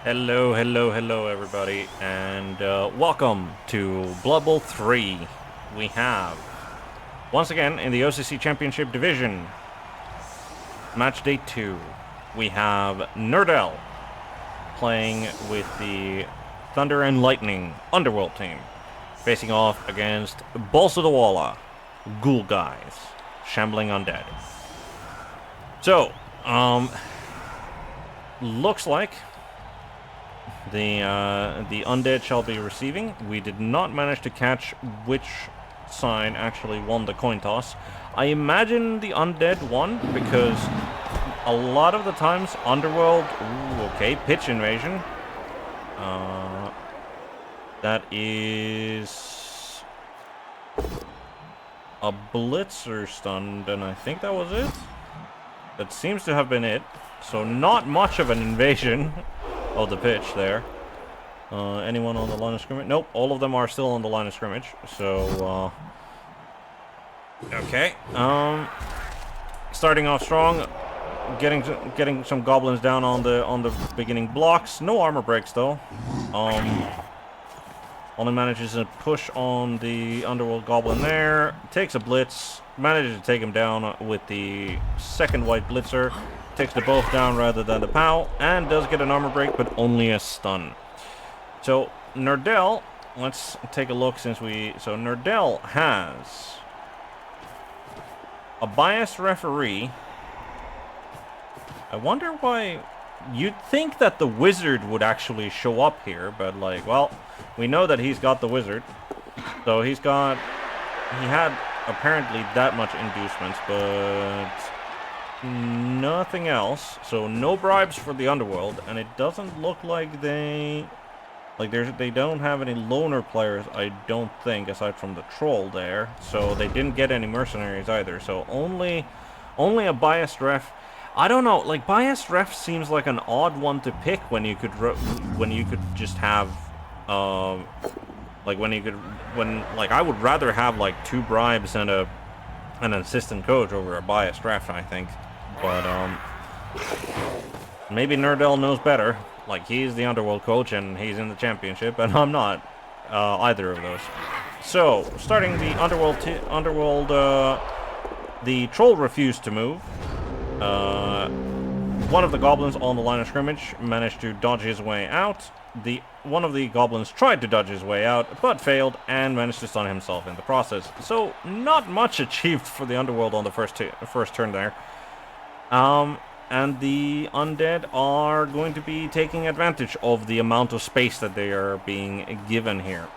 Hello, hello, hello, everybody, and welcome to Blood Bowl 3. We have, once again, in the OCC Championship Division, Match Day 2, we have Nurdell playing with the Thunder and Lightning Underworld team, facing off against BallzTotheWalla, Ghoul Guys, Shambling Undead. So, looks like the Undead shall be receiving. We did not manage to catch which side actually won the coin toss. I imagine the Undead won because a lot of the times Underworld... Ooh, okay, pitch invasion. That is a blitzer stunned, and I think that was it. That seems to have been it. So not much of an invasion of the pitch there. Anyone on the line of scrimmage? Nope, all of them are still on the line of scrimmage. So, okay. Starting off strong, getting some goblins down on the beginning blocks. No armor breaks though. Only manages to push on the Underworld goblin there. Takes a blitz. Manages to take him down with the second white blitzer. Takes the both down rather than the POW, and does get an armor break, but only a stun. So Nurdell, let's take a look since so Nurdell has a biased referee. I wonder why. You'd think that the wizard would actually show up here, but like, well, we know that he's got the wizard, so he had apparently that much inducements, but nothing else. So no bribes for the Underworld, and it doesn't look like they don't have any loner players, I don't think, aside from the troll there. So they didn't get any mercenaries either. So only a biased ref. I don't know, like, biased ref seems like an odd one to pick when you could just have I would rather have like 2 bribes and an assistant coach over a biased ref, I think. But maybe Nurdell knows better. Like, he's the Underworld coach and he's in the championship, and I'm not either of those. So starting the Underworld, the troll refused to move. One of the goblins on the line of scrimmage managed to dodge his way out. One of the goblins tried to dodge his way out, but failed and managed to stun himself in the process. So not much achieved for the Underworld on the first turn there. And the Undead are going to be taking advantage of the amount of space that they are being given here.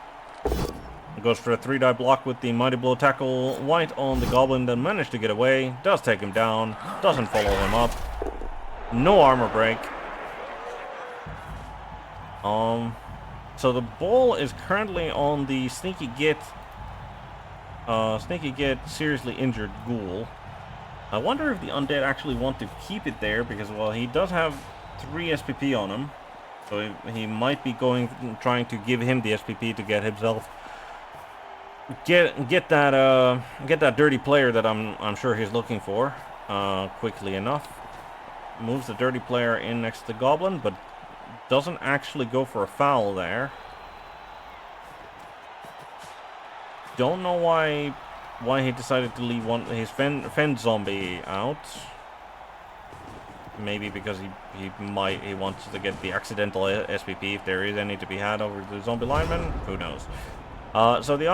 Goes for a 3-die block with the Mighty Blow tackle white on the goblin, then managed to get away. Does take him down. Doesn't follow him up. No armor break. So the ball is currently on the sneaky get seriously injured ghoul. I wonder if the Undead actually want to keep it there because, well, he does have 3 SPP on him, so he might be trying to give him the SPP to get himself get that dirty player that I'm sure he's looking for quickly enough. Moves the dirty player in next to the goblin, but doesn't actually go for a foul there. Don't know why he decided to leave his fend zombie out. Maybe because he wants to get the accidental SPP if there is any to be had over the zombie lineman. Who knows? So the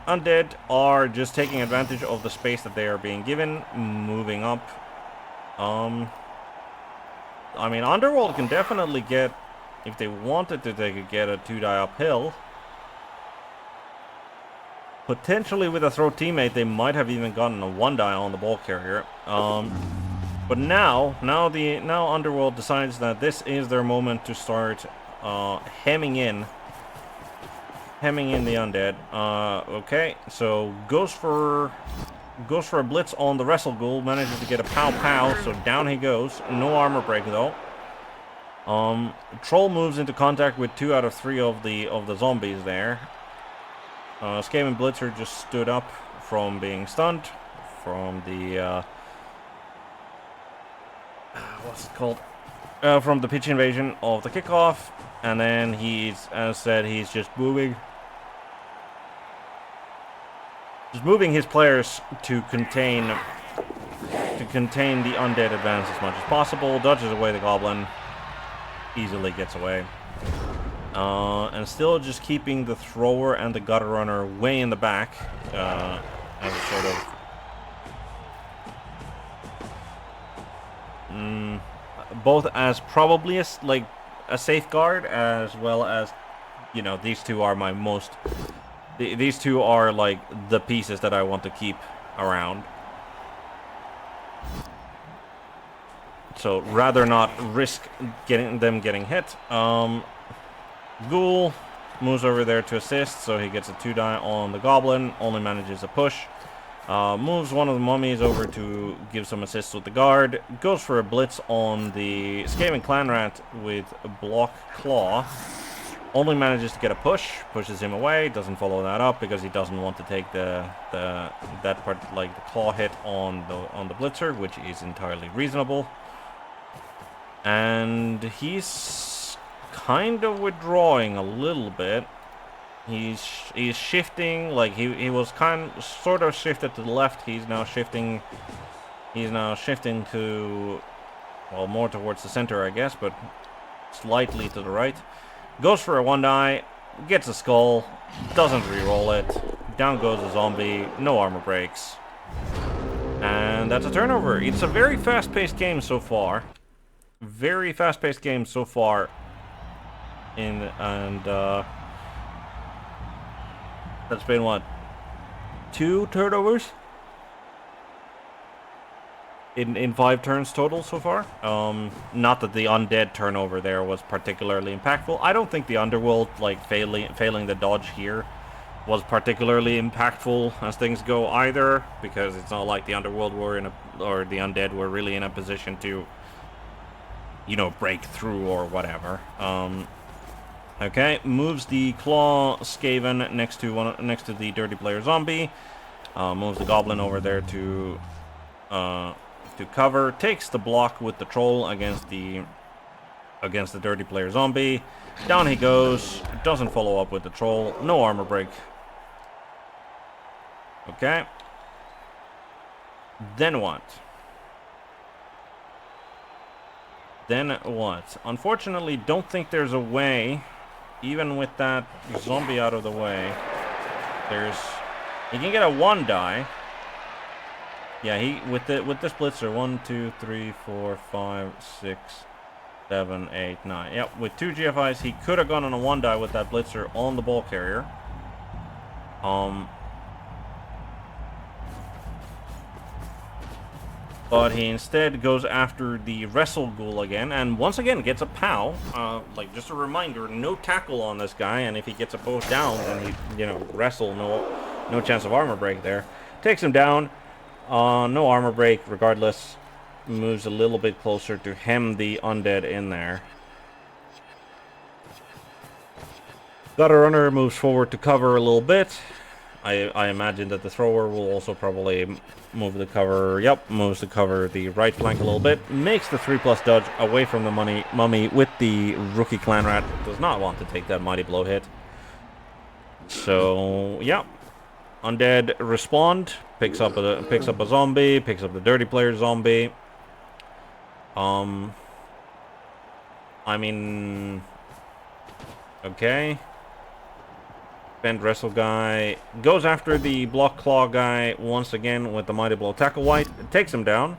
Undead are just taking advantage of the space that they are being given, moving up. I mean, Underworld can definitely get, if they wanted to, they could get a 2-die uphill. Potentially with a throw teammate, they might have even gotten a 1-die on the ball carrier. But now Underworld decides that this is their moment to start hemming in the Undead. Okay, so goes for a blitz on the Wrestle Ghoul, manages to get a pow, so down he goes. No armor break though. Troll moves into contact with 2 out of 3 of the zombies there. Skaven Blitzer just stood up from being stunned from the what's it called? From the pitch invasion of the kickoff. And then he's, as said, he's just moving his players to contain the undead advance as much as possible. Dodges away the goblin, easily gets away, and still just keeping the thrower and the gutter runner way in the back, as a sort of both as probably a safeguard, as well as, you know, these two are my most. These two are like the pieces that I want to keep around. So rather not risk them getting hit. Ghoul moves over there to assist, so he gets a 2-die on the goblin. Only manages a push. Moves one of the mummies over to give some assists with the guard. Goes for a blitz on the Skaven clan rat with a block claw. Only manages to get a push. Pushes him away. Doesn't follow that up because he doesn't want to take that part, like the claw hit on the blitzer, which is entirely reasonable. And he's kind of withdrawing a little bit. He's shifting, like he was sort of shifted to the left. He's now shifting to, well, more towards the center, I guess, but slightly to the right. Goes for a 1-die, gets a skull, doesn't re-roll it. Down goes a zombie, no armor breaks. And that's a turnover. It's a very fast-paced game so far. Very fast-paced game so far. That's been what? 2 turnovers? In 5 turns total so far. Not that the undead turnover there was particularly impactful. I don't think the Underworld, like, failing the dodge here was particularly impactful as things go either, because it's not like the Underworld were or the undead were really in a position to, you know, break through or whatever. Okay, moves the claw Skaven next to the dirty player zombie. Moves the goblin over there to cover. Takes the block with the troll against the dirty player zombie. Down he goes. Doesn't follow up with the troll. No armor break. Okay. Then what? Unfortunately, don't think there's a way. Even with that zombie out of the way, he can get a 1-die. Yeah, with this blitzer, 1, 2, 3, 4, 5, 6, 7, 8, 9. Yep, with 2 GFIs, he could have gone on a 1-die with that blitzer on the ball carrier. But he instead goes after the Wrestle Ghoul again, and once again gets a POW. Like, just a reminder, no tackle on this guy, and if he gets a post down, then he, you know, wrestle, no chance of armor break there. Takes him down, no armor break, regardless. Moves a little bit closer to hem the undead in there. Gutter runner moves forward to cover a little bit. I imagine that the thrower will also probably move the cover. Yep, moves to cover the right flank a little bit. Makes the 3+ dodge away from the mummy with the rookie clan rat. Does not want to take that mighty blow hit. So, yeah. Undead respond. Picks up a zombie. Picks up the dirty player zombie. I mean, okay. Bend wrestle guy goes after the block claw guy once again with the mighty blow tackle white. It takes him down,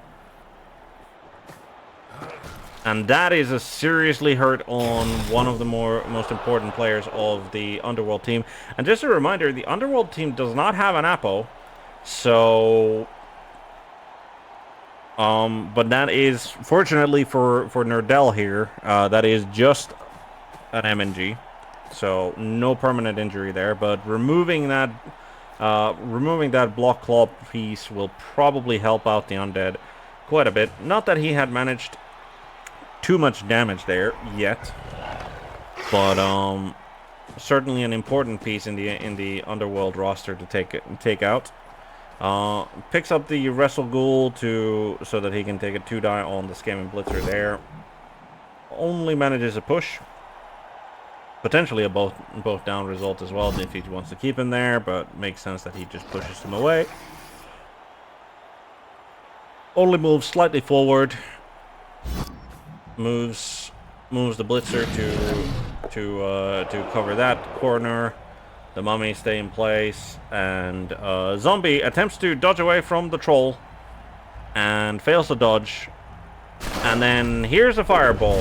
and that is a seriously hurt on one of the most important players of the Underworld team. And just a reminder, the Underworld team does not have an Apo, so but that is, fortunately for Nurdell here, that is just an MNG. So no permanent injury there, but removing that block claw piece will probably help out the undead quite a bit. Not that he had managed too much damage there yet, but certainly an important piece in the Underworld roster to take out. Picks up the Wrestle Ghoul so that he can take a 2-die on the Skaven Blitzer there. Only manages a push. Potentially a both down result as well if he wants to keep him there, but makes sense that he just pushes him away. Only moves slightly forward. Moves the blitzer to cover that corner. The mummy stay in place, and zombie attempts to dodge away from the troll and fails to dodge. And then here's a fireball,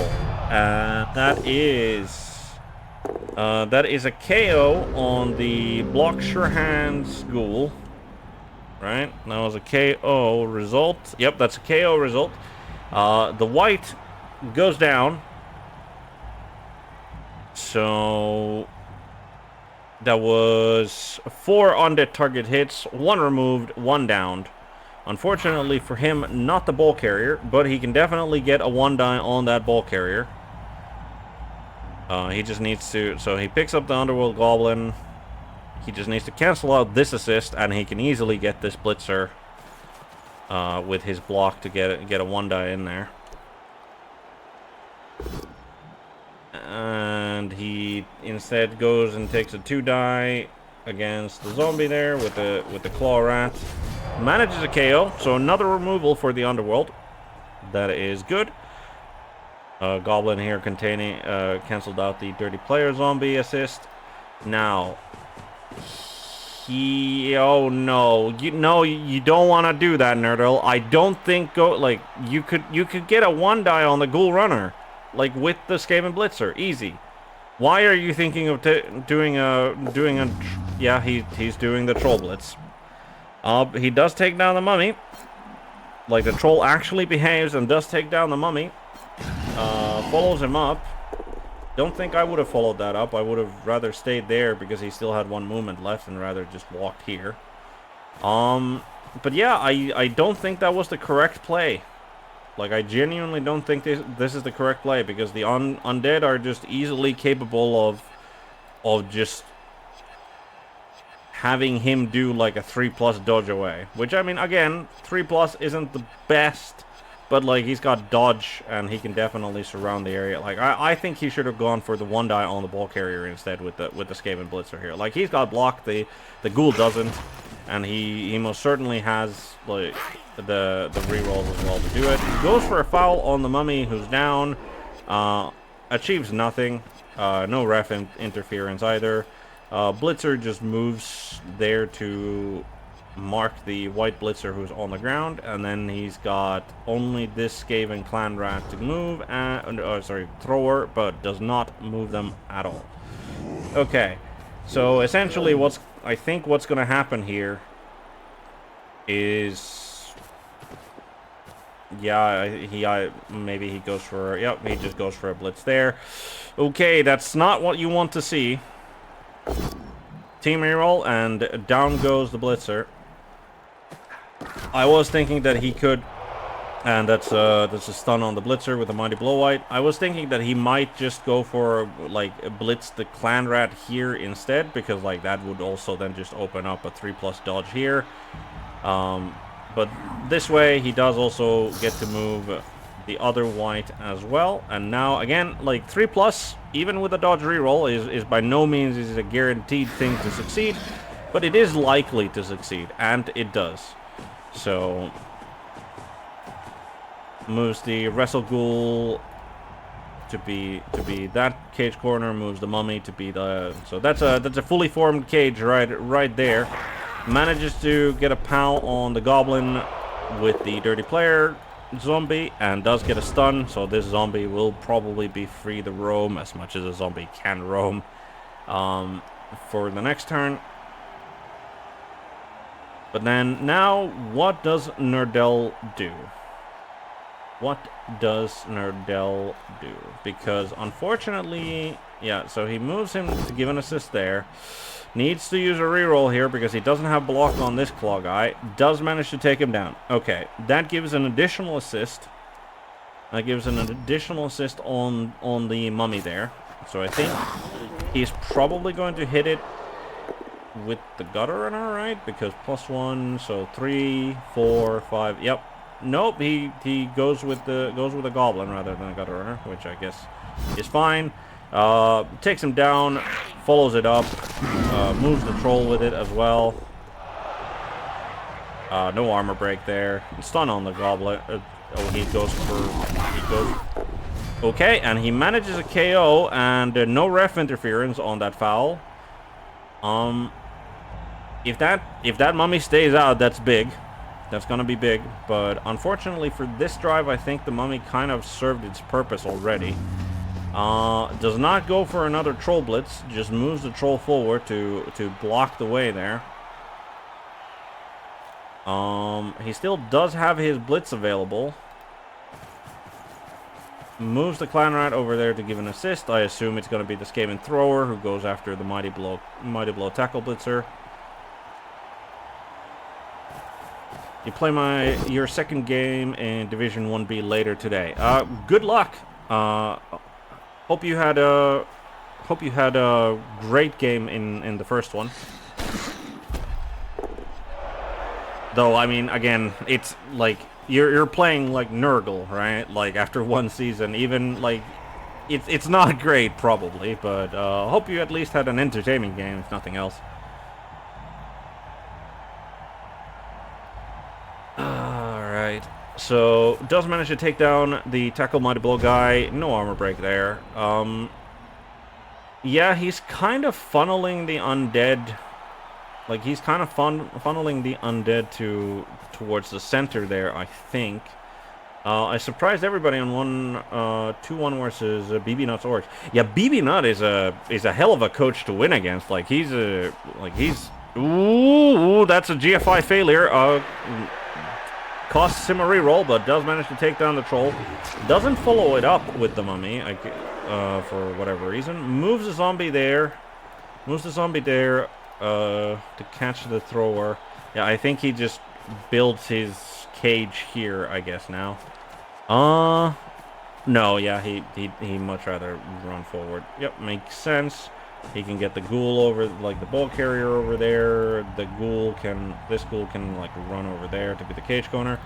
and that is a KO on the block sure hands ghoul. Right, that was a KO result. Yep, that's a KO result. The white goes down. So that was 4 undead target hits, 1 removed, 1 downed. Unfortunately for him, not the ball carrier, but he can definitely get a 1 die on that ball carrier. He just needs to, so he picks up the Underworld Goblin. He just needs to cancel out this assist, and he can easily get this blitzer with his block to get a 1 die in there. And he instead goes and takes a 2 die against the zombie there with the claw rat. Manages a KO, so another removal for the Underworld. That is good. Goblin here containing canceled out the dirty player zombie assist. Now oh no, you don't want to do that, Nurdell. I don't think you could get a 1 die on the ghoul runner, like with the Skaven Blitzer, easy. Why are you thinking of doing a yeah, he's doing the troll blitz. He does take down the mummy. Like, the troll actually behaves and does take down the mummy. Follows him up. Don't think I would have followed that up. I would have rather stayed there because he still had 1 movement left and rather just walked here. But yeah, I don't think that was the correct play. Like, I genuinely don't think this is the correct play, because the undead are just easily capable of just having him do like a 3+ dodge away. Which, I mean, again, 3+ isn't the best, but like, he's got dodge and he can definitely surround the area. Like, I think he should have gone for the 1 die on the ball carrier instead with the Skaven Blitzer here. Like, he's got blocked, the ghoul doesn't, and he most certainly has like the rerolls as well to do it. He goes for a foul on the mummy who's down, achieves nothing, no ref interference either. Blitzer just moves there to mark the white blitzer who's on the ground, and then he's got only this Skaven clan rat to move, and thrower, but does not move them at all. Okay, so essentially I think what's going to happen here is, yeah, maybe he goes for, yep, he just goes for a blitz there. Okay, that's not what you want to see. Team reroll, and down goes the blitzer. I was thinking that he could, and that's a stun on the blitzer with a mighty blow white. I was thinking that he might just go for like blitz the clan rat here instead, because like that would also then just open up a 3+ dodge here. But this way he does also get to move the other white as well. And now again, like 3+, even with a dodge reroll, is by no means is a guaranteed thing to succeed, but it is likely to succeed, and it does. So moves the wrestle ghoul to be that cage corner, moves the mummy to be the, so that's a fully formed cage right there. Manages to get a pow on the goblin with the dirty player zombie, and does get a stun, so this zombie will probably be free to roam as much as a zombie can roam for the next turn. But then now, what does Nurdell do? What does Nurdell do? Because unfortunately, yeah, so he moves him to give an assist there. Needs to use a reroll here because he doesn't have block on this claw guy. Does manage to take him down. Okay, that gives an additional assist. That gives an additional assist on the mummy there. So I think he's probably going to hit it with the gutter runner, right? Because +1, so 3, 4, 5. Yep. Nope. He goes with the goblin rather than a gutter runner, which I guess is fine. Takes him down, follows it up, moves the troll with it as well. No armor break there. Stun on the goblet. He goes. Okay, and he manages a KO and no ref interference on that foul. If that mummy stays out, that's big. That's gonna be big. But unfortunately for this drive, I think the mummy kind of served its purpose already. Does not go for another troll blitz. Just moves the troll forward to block the way there. He still does have his blitz available. Moves the clan rat over there to give an assist. I assume it's going to be the Skaven thrower who goes after the mighty blow tackle blitzer. You play your second game in Division 1B later today. Good luck. Hope you had a great game in the first one. Though, I mean, again, it's like you're playing like Nurdell, right? Like after one season, even like it's not great probably, but hope you at least had an entertaining game, if nothing else. Alright. So does manage to take down the tackle mighty blow guy. No armor break there. Yeah, he's kind of funneling the undead. Like, he's kind of funneling the undead towards the center there, I think. I surprised everybody on 2-1 versus BB Nut's Orcs. Yeah, BB Nut is a hell of a coach to win against. Like, he's ooh, that's a GFI failure. Costs him a reroll, but does manage to take down the troll. Doesn't follow it up with the mummy, for whatever reason. Moves the zombie there. To catch the thrower. Yeah, I think he just builds his cage here, I guess, now. No, yeah, he much rather run forward. Yep, makes sense. He can get the ghoul over, like the ball carrier over there. This ghoul can like run over there to be the cage corner.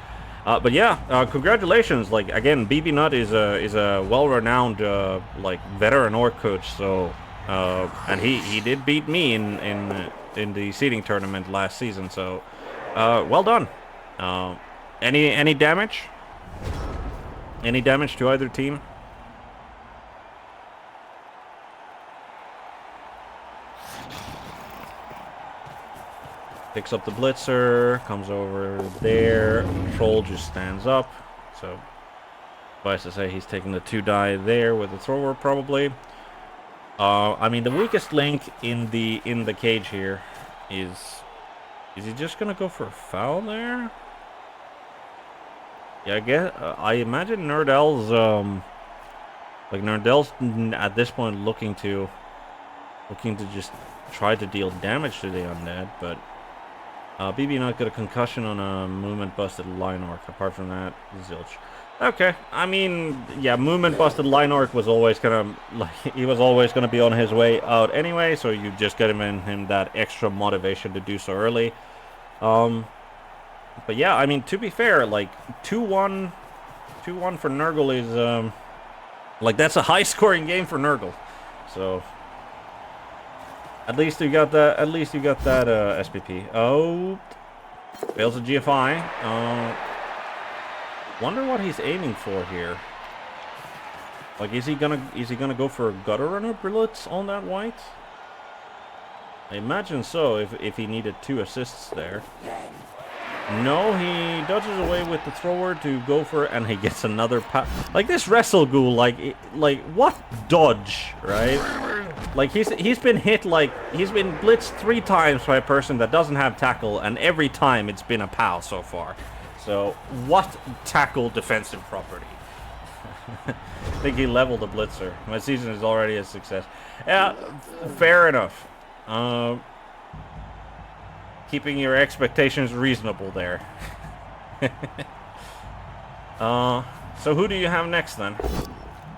But yeah, congratulations. Like, again, BB Nut is a well-renowned like veteran orc coach, so and he did beat me in the seeding tournament last season, so well done. Any damage? Any damage to either team? Picks up the blitzer, comes over there. Troll just stands up, so suffice to say he's taking the 2 die there with the thrower probably. I mean, the weakest link in the cage here is he just gonna go for a foul there? Yeah, I guess I imagine Nurdell's at this point looking to just try to deal damage to the undead, but BB Nut got a concussion on a movement busted line orc. Apart from that, zilch. Okay, I mean, yeah, movement busted line orc was always gonna, like, he was always gonna be on his way out anyway, so you just get him that extra motivation to do so early. But yeah, I mean, to be fair, like 2-1 for Nurdell is like, that's a high scoring game for Nurdell. So at least you got that. SPP. Oh, fails a GFI. Wonder what he's aiming for here. Like, is he gonna go for a gutter runner blitz on that white? I imagine so. If he needed 2 assists there. No, he dodges away with the thrower to go for, and he gets another like this wrestle ghoul. Like what dodge, right? Like he's been hit, like he's been blitzed 3 times by a person that doesn't have tackle, and every time it's been a POW so far. So what tackle defensive property? I think he leveled the blitzer. My season is already a success. Yeah, fair enough. Keeping your expectations reasonable there. So who do you have next then?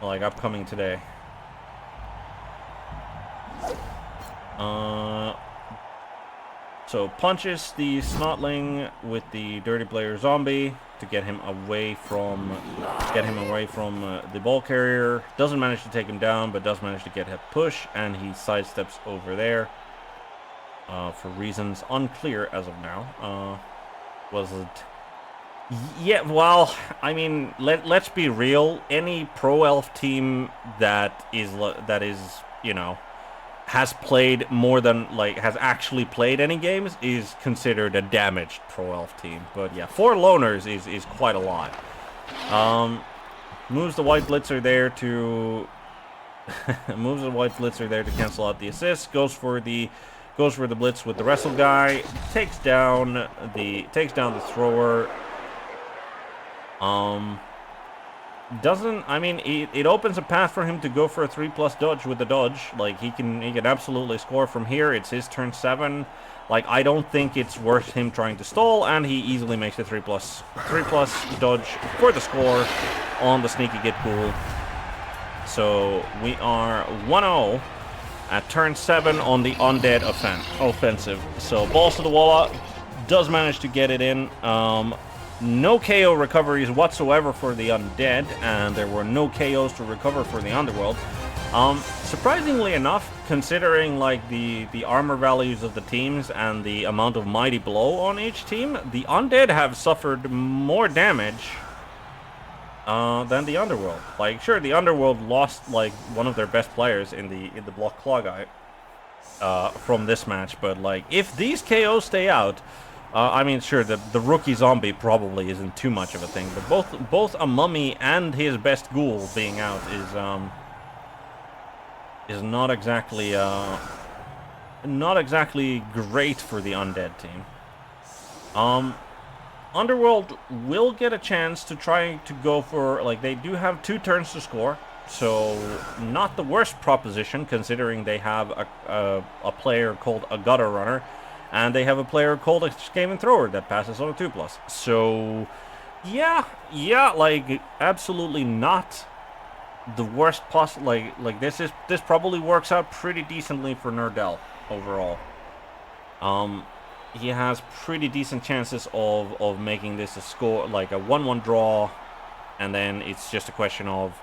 Like, upcoming today? So punches the Snotling with the Dirty Player Zombie to get him away from the ball carrier. Doesn't manage to take him down, but does manage to get a push, and he sidesteps over there for reasons unclear as of now. Was it? Yeah, well, I mean, let's be real. Any pro elf team that is, you know, has played more than, like, has actually played any games is considered a damaged pro elf team. But yeah, 4 loners is quite a lot. Moves the white blitzer there to cancel out the assist. Goes for the blitz with the wrestle guy. Takes down the thrower. It opens a path for him to go for a 3+ dodge with the dodge. Like, he can absolutely score from here. It's his turn 7. Like, I don't think it's worth him trying to stall, and he easily makes the 3+ dodge for the score on the sneaky get Ghoul. So we are 1-0 at turn 7 on the Undead offensive. So BallzTotheWalla does manage to get it in. No KO recoveries whatsoever for the Undead, and there were no KOs to recover for the Underworld. Surprisingly enough, considering like the armor values of the teams and the amount of mighty blow on each team, the Undead have suffered more damage than the Underworld. Like, sure, the Underworld lost like one of their best players in the block claw guy from this match, but like if these KOs stay out, I mean, sure, the rookie zombie probably isn't too much of a thing, but both a mummy and his best ghoul being out is not exactly great for the Undead team. Underworld will get a chance to try to go for, like, they do have 2 turns to score, so not the worst proposition considering they have a player called a gutter runner. And they have a player called a Skaven Thrower that passes on a 2+. So, yeah, like, absolutely not the worst possible. Like this probably works out pretty decently for Nurdell overall. He has pretty decent chances of making this a score, like a 1-1 draw, and then it's just a question of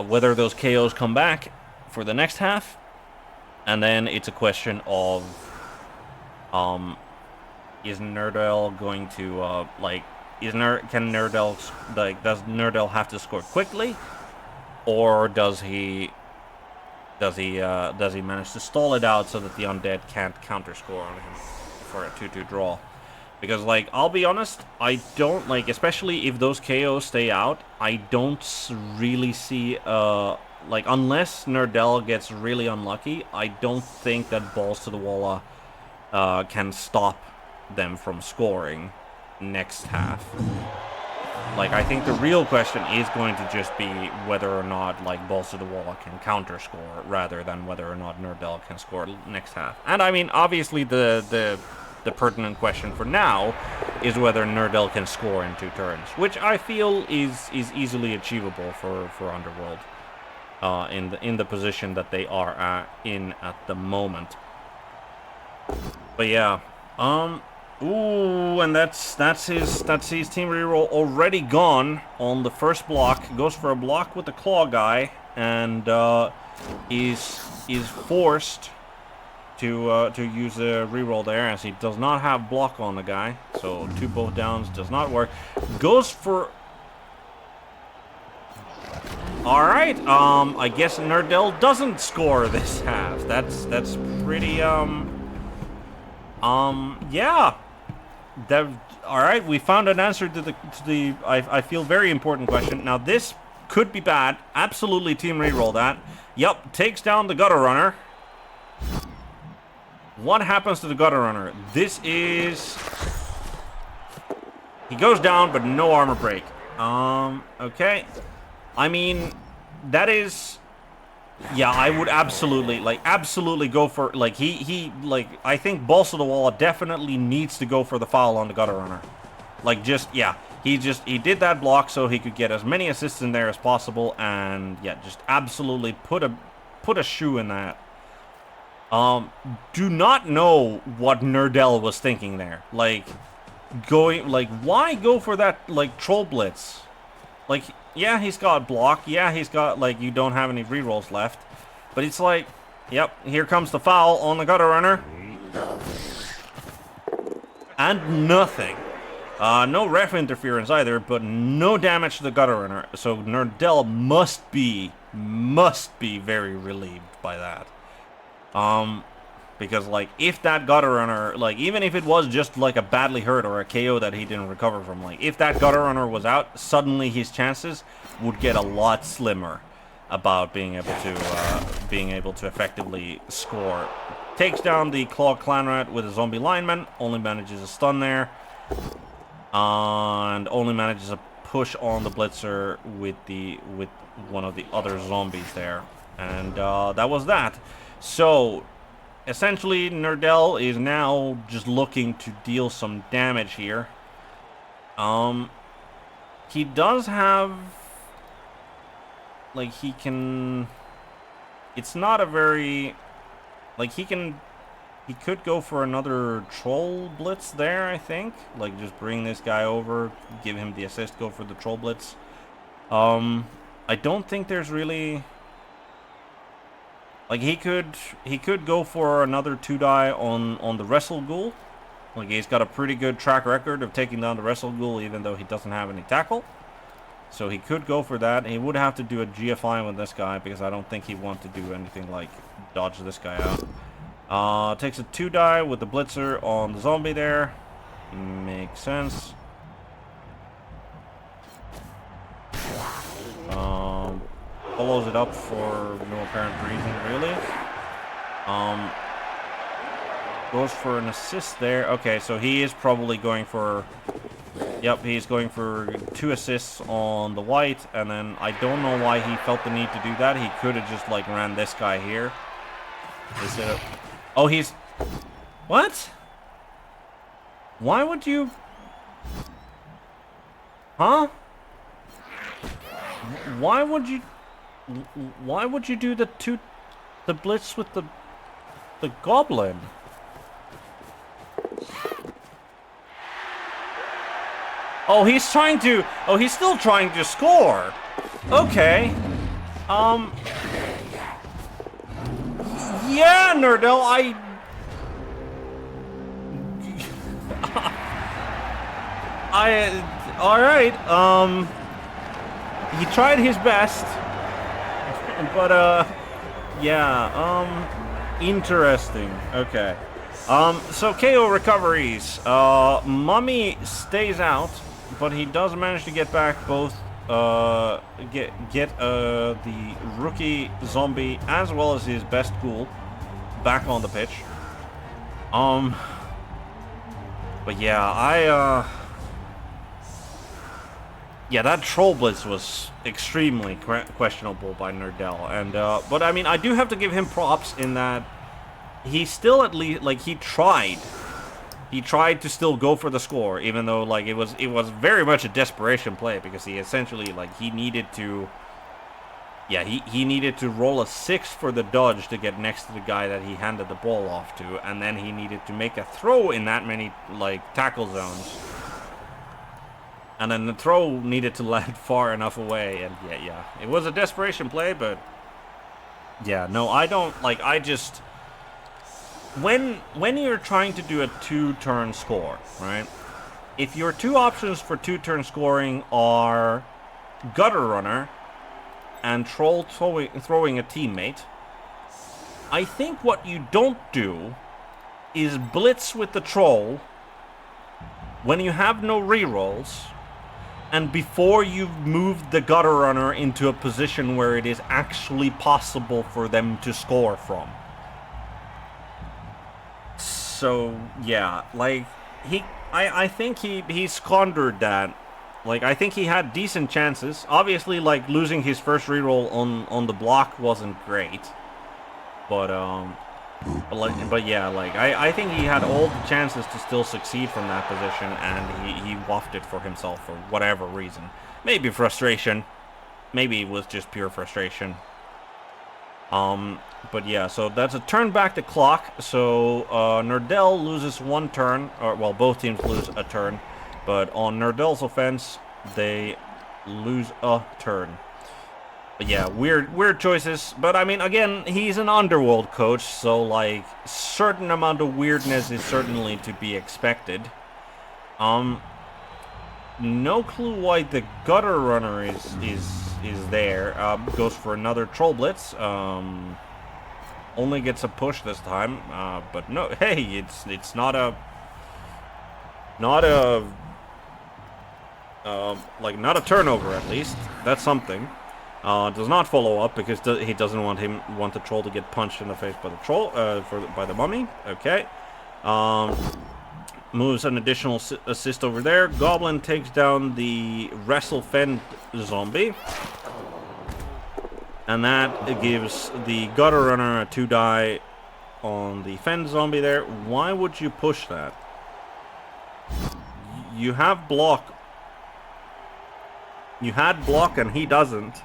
whether those KOs come back for the next half. And then it's a question of, is Nurdell going to, does Nurdell have to score quickly? Or does he manage to stall it out so that the Undead can't counter score on him for a 2-2 draw? Because, like, I'll be honest, I don't, like, especially if those KOs stay out, I don't really see, like, unless Nurdell gets really unlucky, I don't think that BallzTotheWalla can stop them from scoring next half. Like, I think the real question is going to just be whether or not, like, BallzTotheWalla can counter score rather than whether or not Nurdell can score next half. And I mean, obviously the pertinent question for now is whether Nurdell can score in 2 turns, which I feel is easily achievable for Underworld. In the position that they are in at the moment. But yeah, ooh, and that's his team reroll already gone on the first block. Goes for a block with the claw guy, and is forced to use a reroll there, as he does not have block on the guy. So 2 both downs does not work. Goes for. Alright, I guess Nurdell doesn't score this half. That's pretty, yeah. Alright, we found an answer to the I feel very important question. Now, this could be bad. Absolutely team reroll that. Yep, takes down the gutter runner. What happens to the gutter runner? This is... He goes down, but no armor break. Okay. I mean, that is... Yeah, I would absolutely go for... Like, I think BallzTotheWalla definitely needs to go for the foul on the gutter runner. Like, just, yeah. He did that block so he could get as many assists in there as possible, and, yeah, just absolutely put a shoe in that. Do not know what Nurdell was thinking there. Like, why go for that, like, troll blitz? Like, yeah, he's got block. Yeah, he's got, like, you don't have any rerolls left. But it's like, yep, here comes the foul on the gutter runner. And nothing. No ref interference either, but no damage to the gutter runner. So Nurdell must be very relieved by that. Because, like, if that gutter runner, like, even if it was just, like, a badly hurt or a KO that he didn't recover from, like, if that gutter runner was out, suddenly his chances would get a lot slimmer about being able to effectively score. Takes down the Claw Clanrat with a zombie lineman, only manages a stun there, and only manages a push on the blitzer with one of the other zombies there, and that was that. So essentially, Nurdell is now just looking to deal some damage here. He does have, like, he can, it's not a very, like, he could go for another troll blitz there, I think. Like, just bring this guy over, give him the assist, go for the troll blitz. I don't think there's really, like, he could go for another 2-die on the Wrestle Ghoul. Like, he's got a pretty good track record of taking down the Wrestle Ghoul, even though he doesn't have any tackle. So he could go for that. He would have to do a GFI with this guy, because I don't think he'd want to do anything like dodge this guy out. Takes a 2-die with the blitzer on the zombie there. Makes sense. Follows it up for no apparent reason, really. Goes for an assist there. Okay, so he is probably going for... Yep, he's going for 2 assists on the white, and then I don't know why he felt the need to do that. He could have just, like, ran this guy here. Instead of... Oh, he's... What? Why would you... Huh? Why would you... Why would you do the blitz with the goblin? Oh, he's trying to... Oh, he's still trying to score. Okay. Yeah, Nurdell, alright, he tried his best, but, yeah, interesting, okay. So KO recoveries, Mummy stays out, but he does manage to get back both, get the rookie zombie as well as his best ghoul back on the pitch. But yeah, yeah, that troll blitz was extremely questionable by Nurdell, and but I mean, I do have to give him props in that he still at least, like, he tried to still go for the score, even though, like, it was very much a desperation play, because he essentially, like, he needed to, yeah, he needed to roll a 6 for the dodge to get next to the guy that he handed the ball off to, and then he needed to make a throw in that many, like, tackle zones. And then the throw needed to land far enough away, and yeah, it was a desperation play, but yeah, no, I don't, like, I just, when you're trying to do a 2-turn score, right, if your 2 options for 2-turn scoring are gutter runner and troll throwing a teammate, I think what you don't do is blitz with the troll when you have no rerolls, and before you've moved the gutter runner into a position where it is actually possible for them to score from. So, yeah, like, I think he squandered that. Like, I think he had decent chances. Obviously, like, losing his first reroll on the block wasn't great. But yeah, like, I think he had all the chances to still succeed from that position, and he waffed it for himself for whatever reason. Maybe frustration. Maybe it was just pure frustration. But yeah, so that's a turn back the clock. So Nurdell loses one turn, or well, both teams lose a turn. But on Nurdell's offense, they lose a turn. But yeah, weird choices. But I mean, again, he's an Underworld coach, so like certain amount of weirdness is certainly to be expected. No clue why the gutter runner is there. Goes for another troll blitz. Only gets a push this time. But no, hey, it's not a not a turnover at least. That's something. Does not follow up because he doesn't want the troll to get punched in the face by the troll by the mummy. Okay. Moves an additional assist over there. Goblin takes down the Wrestle Fend zombie. And that gives the Gutter Runner a 2-die on the Fend zombie there. Why would you push that? You have block. You had block and he doesn't.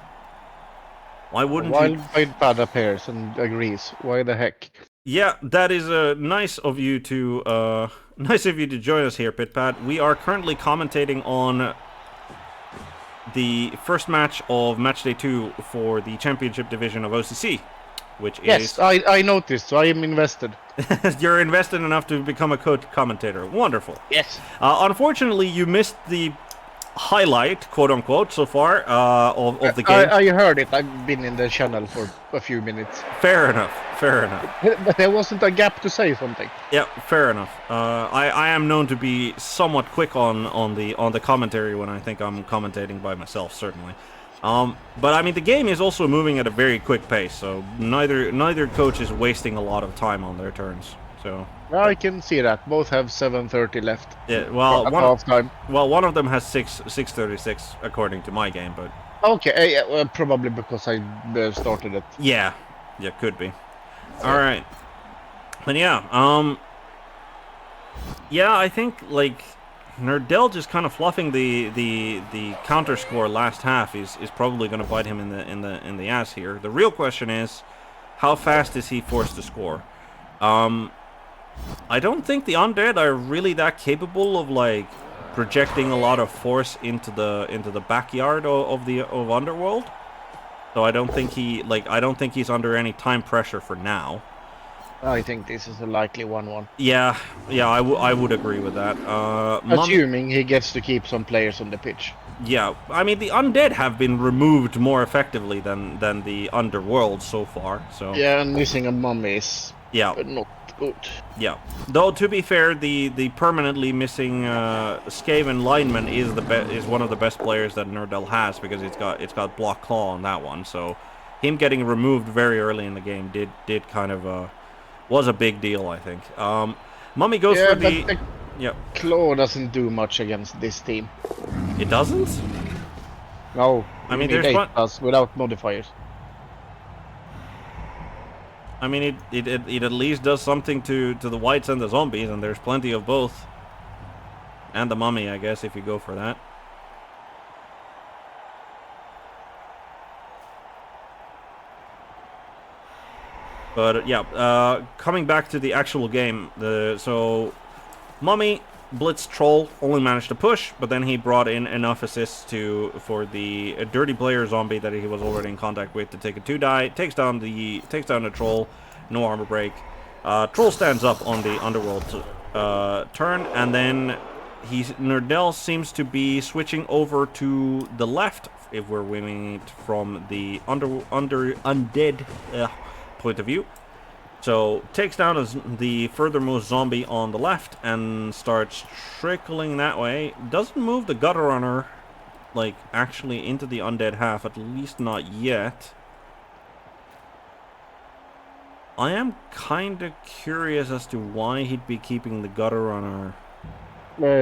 Why wouldn't you? Wild Pad appears and agrees. Why the heck? Yeah, that is nice of you to join us here, Pitpad. We are currently commentating on the first match of match day 2 for the Championship Division of OCC, which is... Yes, I noticed, so I am invested. You're invested enough to become a commentator. Wonderful. Yes. Unfortunately, you missed the highlight, quote-unquote, so far of the game. I heard it. I've been in the channel for a few minutes. Fair enough. But there wasn't a gap to say something. Yeah, fair enough. I am known to be somewhat quick on the commentary when I think I'm commentating by myself, certainly. But I mean, the game is also moving at a very quick pace, so neither coach is wasting a lot of time on their turns. So I can see that. Both have 7:30 left. Yeah, well, half time. Well, one of them has 6:36 according to my game, but okay, yeah, probably because I started it. Yeah, could be. All right, but yeah, I think like Nurdell just kind of fluffing the counter score last half is probably going to bite him in the ass here. The real question is, how fast is he forced to score? I don't think the Undead are really that capable of like projecting a lot of force into the backyard of Underworld. So I don't think he's under any time pressure for now. I think this is a likely 1-1. Yeah, I would agree with that. Assuming he gets to keep some players on the pitch. Yeah, I mean the Undead have been removed more effectively than the Underworld so far. So yeah, and missing a mummy is not good. Yeah, though to be fair, the permanently missing Skaven lineman is one of the best players that Nurdell has because it's got block claw on that one. So him getting removed very early in the game did kind of was a big deal, I think. Mummy goes for the claw doesn't do much against this team. It doesn't? No, I mean there's plus without modifiers. I mean, it at least does something to the whites and the zombies, and there's plenty of both. And the mummy, I guess, if you go for that. But yeah, coming back to the actual game, so mummy blitz troll only managed to push, but then he brought in enough assists for the dirty player zombie that he was already in contact with to take a 2-die, takes down the troll, no armor break. Troll stands up on the Underworld turn, and then Nurdell seems to be switching over to the left if we're winning it from the undead point of view. So takes down the furthermost zombie on the left and starts trickling that way. Doesn't move the gutter runner like actually into the undead half, at least not yet. I am kind of curious as to why he'd be keeping the gutter runner.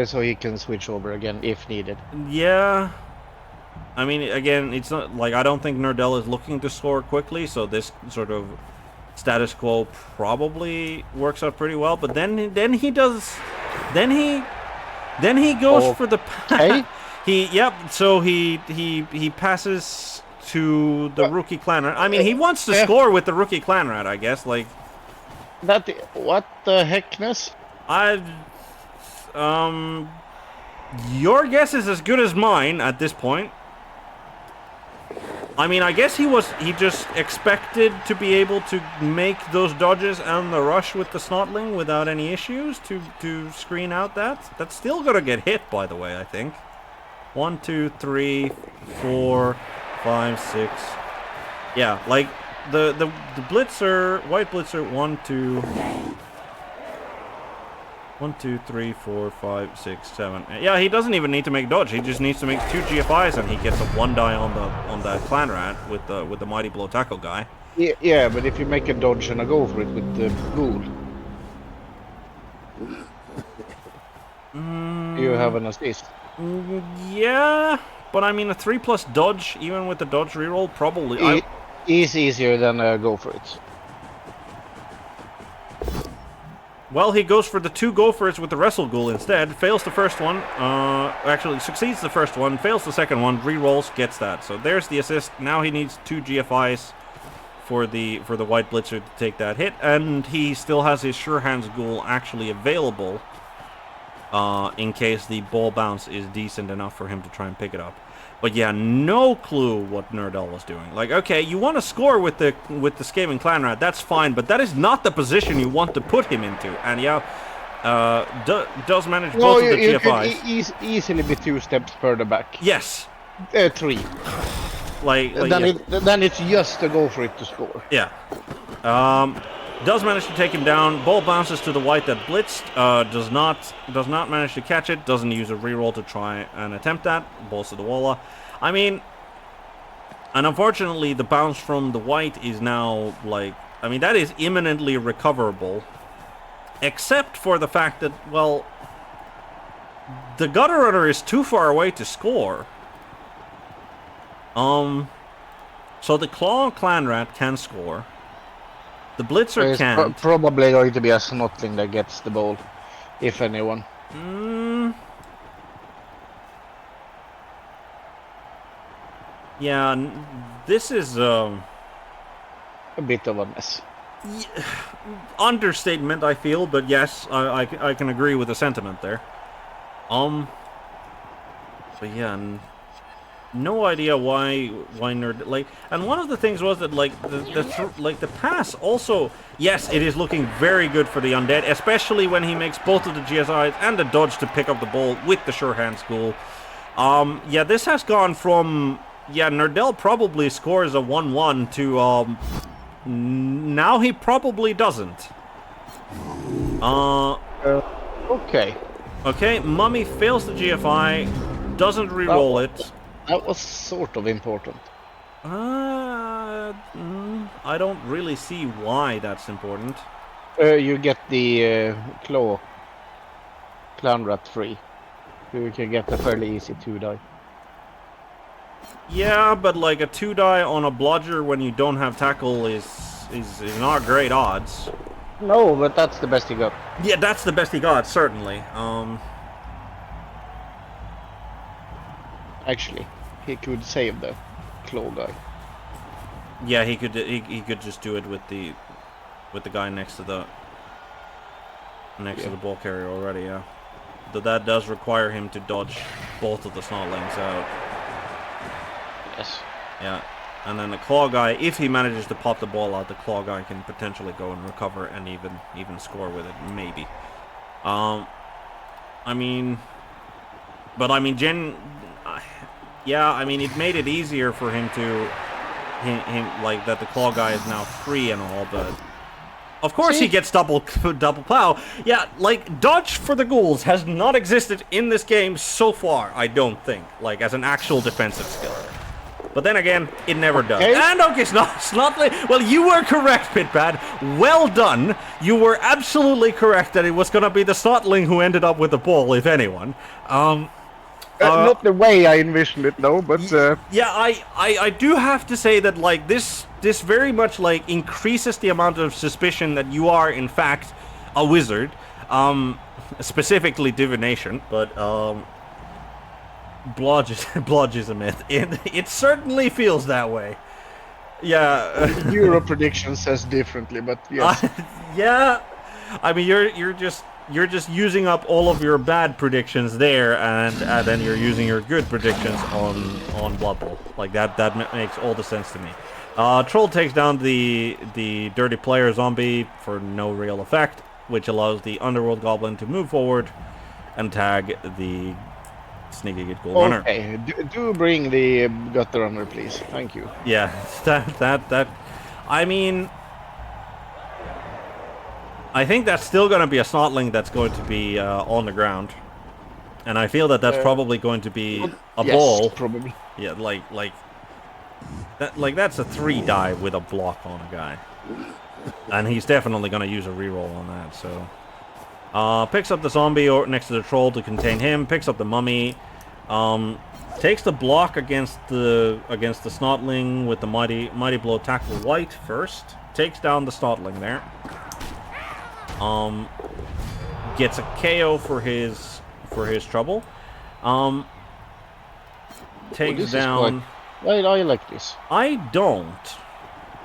So he can switch over again if needed. Yeah. I mean, again, it's not like I don't think Nurdell is looking to score quickly, so this sort of status quo probably works out pretty well. But then he goes for the hey? So he passes to the rookie clan rat. I mean, he wants to score with the rookie clan rat, I guess. Like that. What the heckness? Your guess is as good as mine at this point. I mean, I guess he just expected to be able to make those dodges and the rush with the Snotling without any issues to screen out that. That's still gonna get hit, by the way, I think. 1, 2, 3, 4, 5, 6. Yeah, like the Blitzer, White Blitzer, 1, 2, 3, 4, 5, 6, 7. Yeah, he doesn't even need to make dodge. He just needs to make 2 GFIs, and he gets a 1 die on the clan rat with the mighty blow tackle guy. Yeah, but if you make a dodge and a go for it with the ghoul, you have an assist. Yeah, but I mean a 3+ dodge, even with the dodge reroll, probably is easier than a go for it. Well, he goes for the 2 gophers with the Wrestle Ghoul instead. Fails the first one. Actually, succeeds the first one. Fails the second one. Rerolls, gets that. So there's the assist. Now he needs 2 GFIs for the White Blitzer to take that hit. And he still has his Sure Hands Ghoul actually available in case the ball bounce is decent enough for him to try and pick it up. But yeah, no clue what Nurdell was doing. Like, okay, you want to score with the Skaven Clan Rat, that's fine, but that is not the position you want to put him into. And yeah, does manage both of the GFIs. You could easily be 2 steps further back. Yes. 3. Then it's just to go for it to score. Yeah. Does manage to take him down. Ball bounces to the white that blitzed. Does not manage to catch it. Doesn't use a reroll to try and attempt that. BallzTotheWalla. I mean, and unfortunately, the bounce from the white is now like, I mean, that is imminently recoverable, except for the fact that, well, the Gutter Runner is too far away to score. So the Claw Clan Rat can score. The Blitzer can't. Probably going to be a Snotling that gets the ball, if anyone. Yeah, this is a bit of a mess. Understatement, I feel, but yes, I can agree with the sentiment there. But yeah, no idea why Nerd, like, and one of the things was that like the pass also, yes, it is looking very good for the Undead, especially when he makes both of the GSIs and the dodge to pick up the ball with the Sure Hands Ghoul. Yeah, this has gone from, yeah, Nurdell probably scores a 1-1 to now he probably doesn't. Okay, Mummy fails the GFI, doesn't re-roll it. That was sort of important. I don't really see why that's important. You get the Claw Clan Rat free. You can get a fairly easy 2 die. Yeah, but like a 2 die on a blodger when you don't have tackle is not great odds. No, but that's the best he got. Yeah, that's the best he got, certainly. Actually, he could save the Claw guy. Yeah, he could just do it with the guy next to the ball carrier already. Yeah, but that does require him to dodge both of the Snotlings out. Yes. Yeah, and then the Claw guy, if he manages to pop the ball out, the Claw guy can potentially go and recover and even score with it, maybe. I mean, but I mean, yeah, I mean, it made it easier for him to, like, that the Claw guy is now free and all, but of course he gets double plow. Yeah, like, dodge for the ghouls has not existed in this game so far, I don't think, like, as an actual defensive skill. But then again, it never does. And okay, Snotling, well, you were correct, Pitpad. Well done. You were absolutely correct that it was going to be the Snotling who ended up with the ball, if anyone. Not the way I envisioned it, though, but... Yeah, I do have to say that, like, this very much, like, increases the amount of suspicion that you are, in fact, a wizard. Specifically divination, but, Blodge is a myth. It certainly feels that way. Yeah. Euro prediction says differently, but yes. Yeah. I mean, you're just using up all of your bad predictions there, and then you're using your good predictions on Blood Bowl. Like that makes all the sense to me. Troll takes down the dirty player zombie for no real effect, which allows the Underworld Goblin to move forward and tag the Sneaky Good Ghoul Runner. Okay, do bring the Gutter Runner, please. Thank you. Yeah, that. I mean, I think that's still going to be a Snotling that's going to be on the ground, and I feel that that's probably going to be a ball. Probably. Yeah, like that's a 3 die with a block on a guy, and he's definitely going to use a reroll on that. So, picks up the zombie next to the troll to contain him. Picks up the mummy. Takes the block against the Snotling with the mighty blow tackle white first. Takes down the Snotling there. Gets a KO for his trouble. Takes down. I like this. I don't.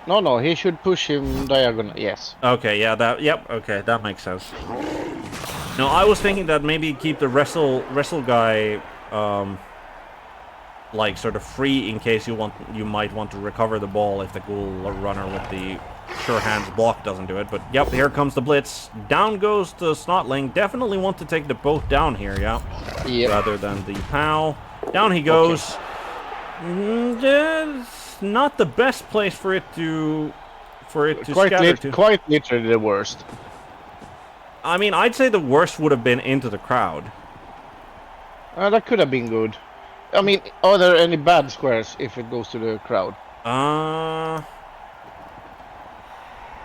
No, he should push him diagonal. Yes. Okay, yeah, okay, that makes sense. No, I was thinking that maybe keep the wrestle guy like sort of free in case you might want to recover the ball if the Ghoul Runner with the sure hands block doesn't do it. But yep, here comes the blitz. Down goes the Snotling. Definitely want to take the boat down here, yeah. Yep. Rather than the POW. Down he goes. Okay. Not the best place for it to scatter to. Quite literally the worst. I mean, I'd say the worst would have been into the crowd. That could have been good. I mean, are there any bad squares if it goes to the crowd?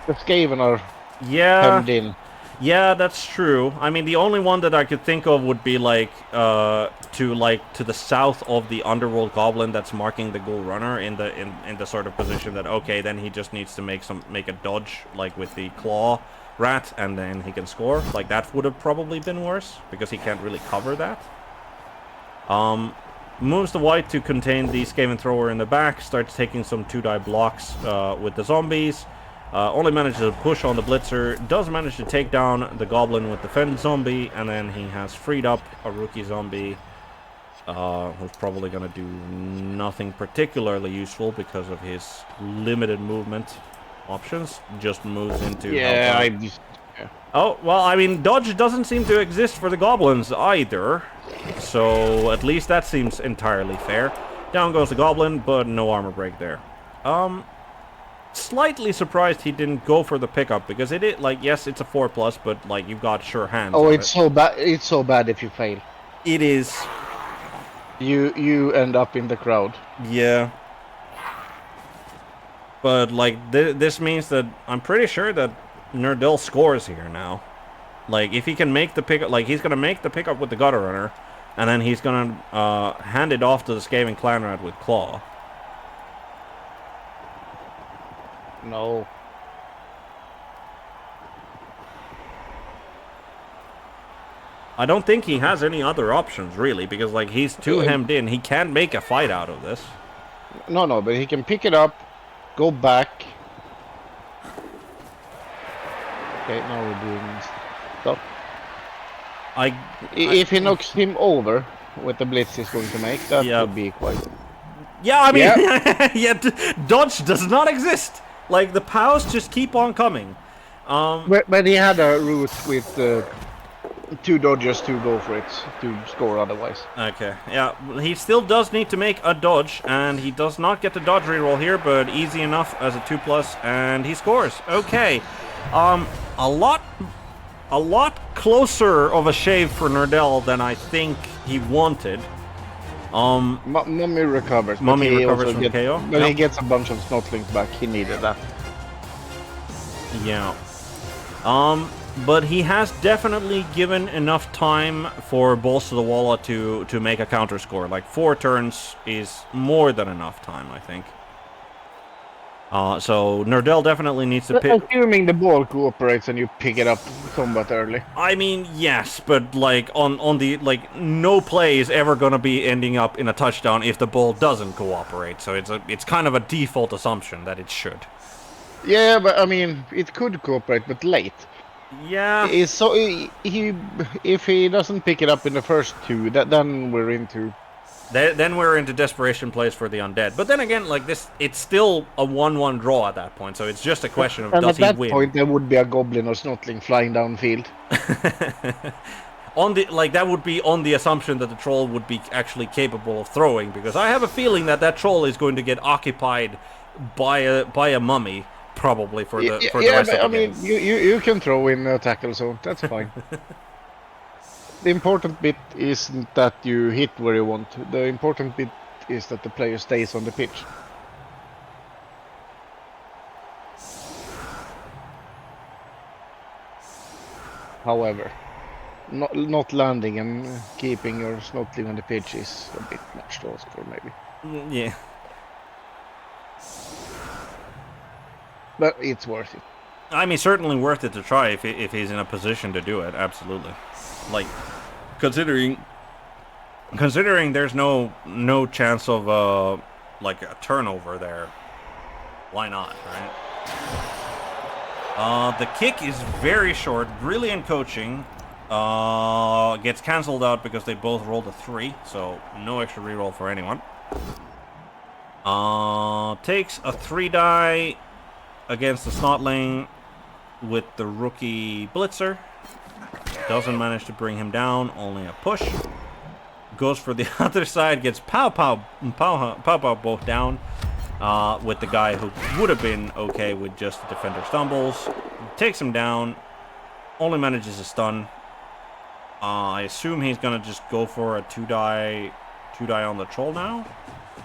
The Skaven are hemmed in. Yeah, that's true. I mean, the only one that I could think of would be like to the south of the Underworld Goblin that's marking the Ghoul Runner in the sort of position that okay, then he just needs to make a dodge like with the claw rat, and then he can score. Like that would have probably been worse because he can't really cover that. Moves the white to contain the Skaven thrower in the back. Starts taking some 2-die blocks with the zombies. Only manages to push on the blitzer. Does manage to take down the goblin with the fend zombie, and then he has freed up a rookie zombie who's probably going to do nothing particularly useful because of his limited movement options. Just moves into Oh, well, I mean, dodge doesn't seem to exist for the goblins either, so at least that seems entirely fair. Down goes the goblin, but no armor break there. Slightly surprised he didn't go for the pickup, because it is, like, yes, it's a 4+, but, like, you've got sure hands. Oh, it's so bad. It's so bad if you fail. It is. You end up in the crowd. Yeah. But, like, this means that I'm pretty sure that Nurdell scores here now. Like, if he can make the pickup, like, he's going to make the pickup with the Gutter Runner, and then he's going to hand it off to the Skaven Clan Rat with Claw. No. I don't think he has any other options, really, because, like, he's too hemmed in. He can't make a fight out of this. No, but he can pick it up, go back. Okay, now we're doing stuff. If he knocks him over with the blitz he's going to make, that would be quite... Yeah, I mean, dodge does not exist. Like, the POWs just keep on coming. But he had a route with 2 dodges to go for it, to score otherwise. Okay, yeah, he still does need to make a dodge, and he does not get the dodge reroll here, but easy enough as a 2+, and he scores. Okay, a lot closer of a shave for Nurdell than I think he wanted. Mummy recovers. Mummy recovers from KO. When he gets a bunch of Snotlings back, he needed that. Yeah. But he has definitely given enough time for BallzTotheWalla to make a counter score. Like 4 turns is more than enough time, I think. So Nurdell definitely needs to pick. Assuming the ball cooperates and you pick it up somewhat early. I mean, yes, but like on the like, no play is ever gonna be ending up in a touchdown if the ball doesn't cooperate. So it's kind of a default assumption that it should. Yeah, but I mean, it could cooperate, but late. Yeah. So if he doesn't pick it up in the first two, then we're into. Then we're into desperation plays for the Undead. But then again, like this, it's still a 1-1 draw at that point. So it's just a question of And does at he that win. point, there would be a goblin or snotling flying downfield. On the that would be on the assumption that the troll would be actually capable of throwing, because I have a feeling that troll is going to get occupied by a mummy probably for the rest of the game. I mean, you can throw in a tackle zone. That's fine. The important bit isn't that you hit where you want. The important bit is that the player stays on the pitch. However, not landing and keeping your snotling on the pitch is a bit much to ask for, maybe. Yeah. But it's worth it. I mean, certainly worth it to try if he's in a position to do it. Absolutely. Like, considering there's no chance of like a turnover there. Why not, right? The kick is very short. Brilliant coaching. Gets cancelled out because they both rolled a 3, so no extra reroll for anyone. Takes a 3-die against the Snotling with the rookie Blitzer. Doesn't manage to bring him down, only a push. Goes for the other side, gets pow both down with the guy who would have been okay with just the defender stumbles. Takes him down, only manages a stun. I assume he's gonna just go for a 2-die on the troll now.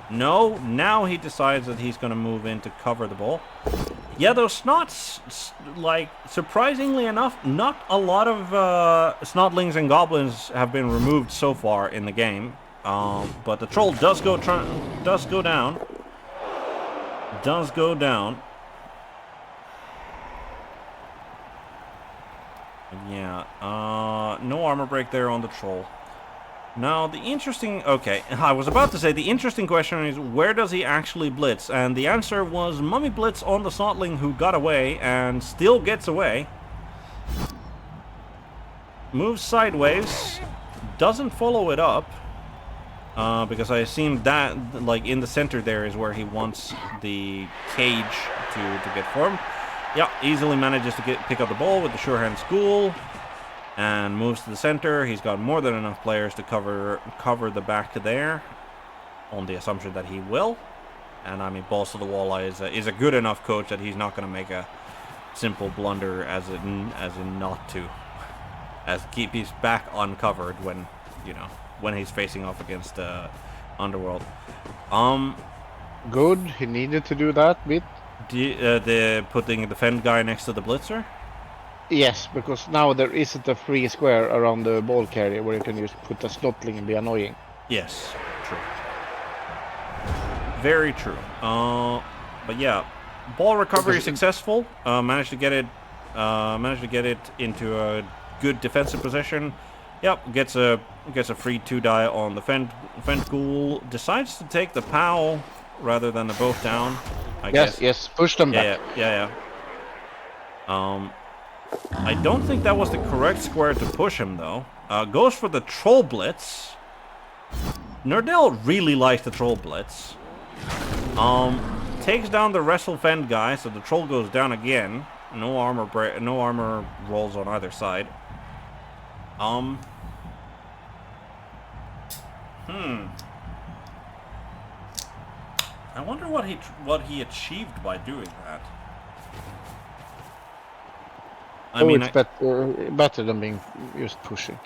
No, now he decides that he's gonna move in to cover the ball. Yeah, those snots, like, surprisingly enough, not a lot of snotlings and goblins have been removed so far in the game. But the troll does go down. Yeah, no armor break there on the troll. Now, I was about to say, the interesting question is, where does he actually blitz? And the answer was mummy blitz on the snotling who got away and still gets away. Moves sideways, doesn't follow it up, because I assume that, like, in the center there is where he wants the cage to get formed. Yeah, easily manages to pick up the ball with the sure hand Ghoul. And moves to the center. He's got more than enough players to cover the back there, on the assumption that he will. And I mean, BallzTotheWalla is a good enough coach that he's not going to make a simple blunder as in not to, as keep his back uncovered when he's facing off against Underworld. Good. He needed to do that bit. The putting the defend guy next to the blitzer. Yes, because now there isn't a free square around the ball carrier where you can just put a snotling and be annoying. Yes, true. Very true. But yeah, ball recovery successful. Managed to get it into a good defensive position. Yep, gets a free 2-die on the fend Ghoul. Decides to take the POW rather than the both down. I guess. Yes, push them back. Yeah. I don't think that was the correct square to push him, though. Goes for the troll blitz. Nurdell really likes the troll blitz. Takes down the wrestle fend guy, so the troll goes down again. No armor rolls on either side. I wonder what he achieved by doing that. It's better than being just pushing.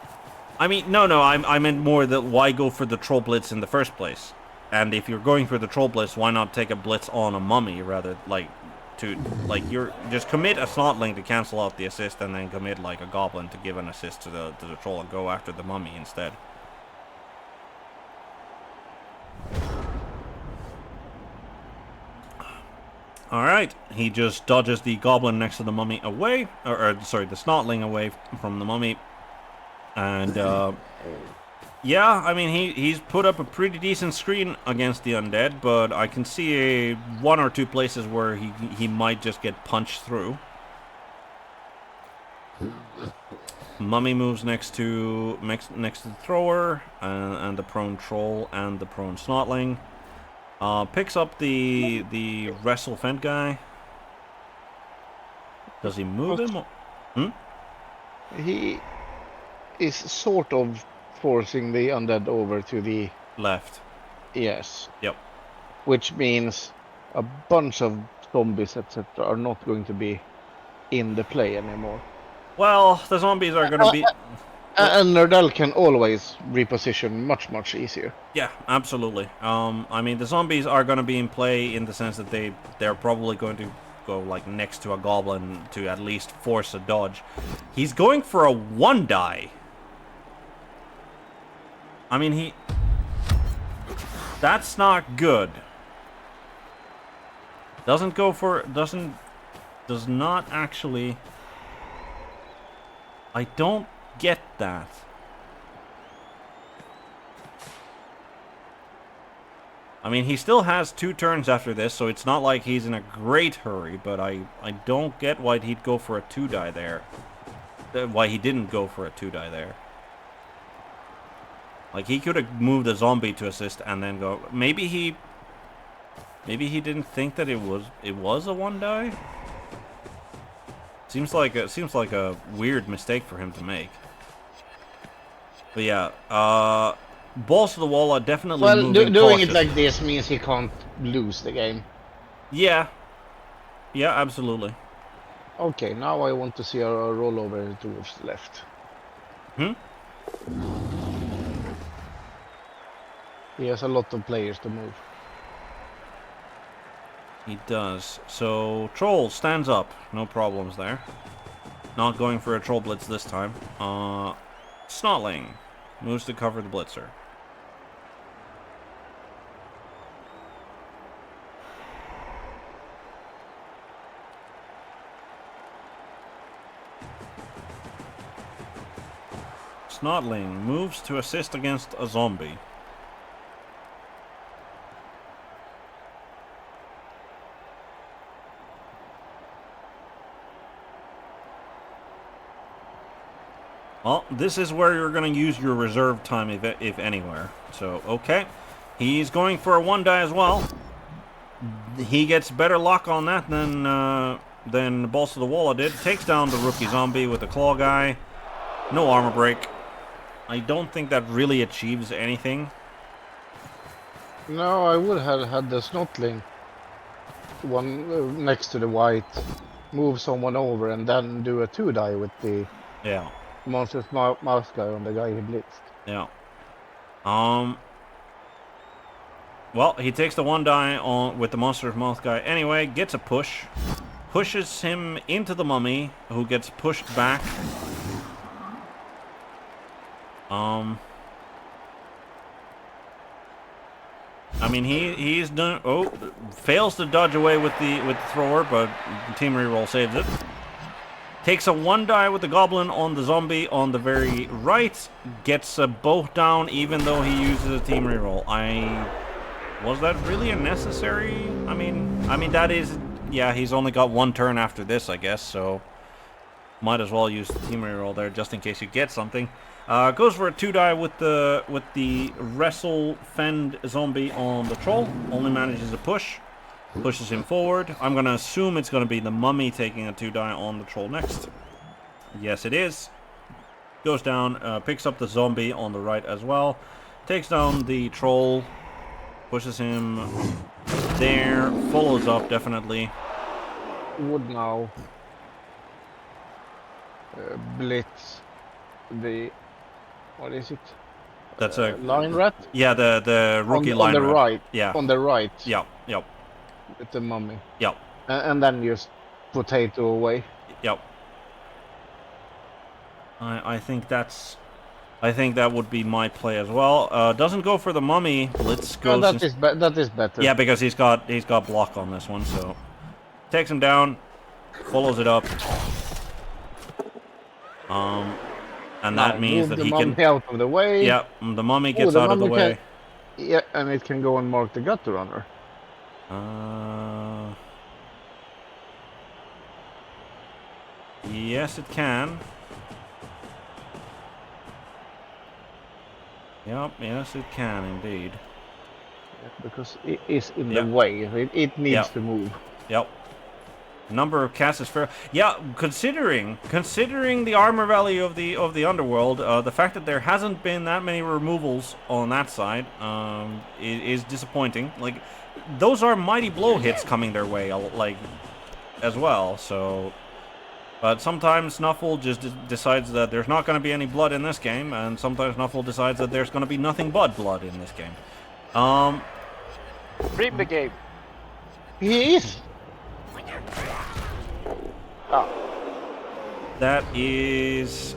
I mean, no, I meant more that why go for the troll blitz in the first place? And if you're going for the troll blitz, why not take a blitz on a mummy rather, you're just commit a snotling to cancel out the assist, and then commit like a goblin to give an assist to the troll and go after the mummy instead. All right, he just dodges the goblin next to the mummy away, or sorry, the snotling away from the mummy, and yeah, I mean he's put up a pretty decent screen against the undead, but I can see one or two places where he might just get punched through. Mummy moves next to the thrower and the prone troll and the prone snotling. Picks up the wrestle fent guy. Does he move him? He is sort of forcing the undead over to the Left. yes. Yep. Which means a bunch of zombies, etc., are not going to be in the play anymore. Well, the zombies are gonna be. And Nurdell can always reposition much easier. Yeah, absolutely. I mean, the zombies are going to be in play in the sense that they're probably going to go like next to a goblin to at least force a dodge. He's going for a 1-die. I mean, that's not good. Does not actually. I don't get that. I mean, he still has 2 turns after this, so it's not like he's in a great hurry, but I don't get why he'd go for a 2-die there. Why he didn't go for a 2-die there. Like, he could have moved a zombie to assist and then go... Maybe he didn't think that it was a 1-die? Seems like a weird mistake for him to make. But yeah, BallzTotheWalla definitely moving doing cautious. it like this means he can't lose the game. Yeah. Yeah, absolutely. Okay, now I want to see a rollover towards the left. He has a lot of players to move. He does. So, Troll stands up. No problems there. Not going for a Troll Blitz this time. Snotling moves to cover the Blitzer. Snotling moves to assist against a zombie. Well, this is where you're going to use your reserve time, if anywhere. So, okay. He's going for a 1-die as well. He gets better luck on that than BallzTotheWalla did. Takes down the rookie zombie with the claw guy. No armor break. I don't think that really achieves anything. No, I would have had the snotling one next to the white, move someone over, and then do a 2-die with the monster's mouse guy on the guy he blitzed. Yeah. Well, he takes the 1-die on with the monster's mouth guy anyway. Gets a push, pushes him into the mummy, who gets pushed back. I mean, he's done. Oh, fails to dodge away with the thrower, but team reroll saves it. Takes a 1-die with the goblin on the zombie on the very right. Gets both down, even though he uses a team reroll. Was that really unnecessary? I mean that is. Yeah, he's only got 1 turn after this, I guess. So might as well use the team reroll there just in case you get something. Goes for a 2-die with the wrestle fend zombie on the troll. Only manages to push. Pushes him forward. I'm going to assume it's going to be the mummy taking a 2-die on the troll next. Yes, it is. Goes down, picks up the zombie on the right as well. Takes down the troll. Pushes him there. Follows up, definitely. Would now blitz the... What is it? That's a line rat? Yeah, the rookie line rat. On the right. Yeah. On the right. Yeah, yep. With the mummy. Yep. And then just potato away. Yep. I think that would be my play as well. Doesn't go for the mummy. Blitz goes. That is better. Yeah, because he's got block on this one, so takes him down, follows it up. And that means that he can... move the mummy out of the way. Yeah, the mummy gets out of the way. Yeah, and it can go and mark the gutter runner. Yes, it can. Yep, yes, it can indeed. Yeah, because it is in the way. It needs to move. Yep. Number of casts is fair. Yeah, considering the armor value of the Underworld, the fact that there hasn't been that many removals on that side is disappointing. Like, those are mighty blow hits coming their way, like, as well. So, but sometimes Snuffle just decides that there's not going to be any blood in this game, and sometimes Snuffle decides that there's going to be nothing but blood in this game. Read the game. He is. Oh. That is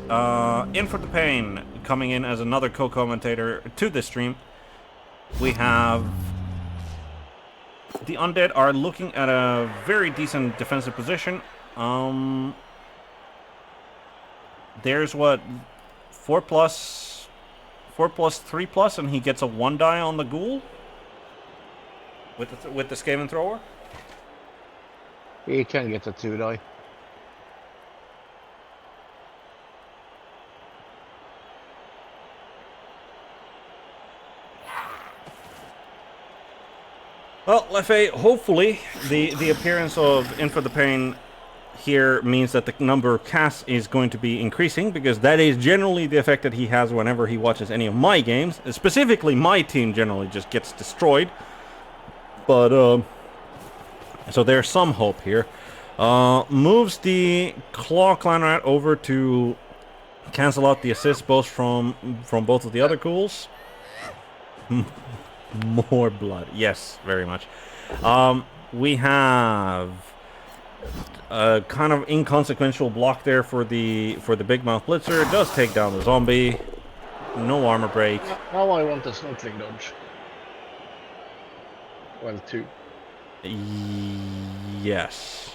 In For The Pain coming in as another co-commentator to this stream. We have the Undead are looking at a very decent defensive position. There's what 4+, 3+, and he gets a 1 die on the Ghoul with the Skaven Thrower. He can get a 2 die. Well, Leffe, hopefully the appearance of In For The Pain here means that the number of casts is going to be increasing, because that is generally the effect that he has whenever he watches any of my games. Specifically, my team generally just gets destroyed. But, so there's some hope here. Moves the Claw Clan Rat over to cancel out the assist both from both of the other ghouls. More blood. Yes, very much. We have a kind of inconsequential block there for the Big Mouth Blitzer. It does take down the zombie. No armor break. Now I want a snorkeling dodge. Well, 2. Yes.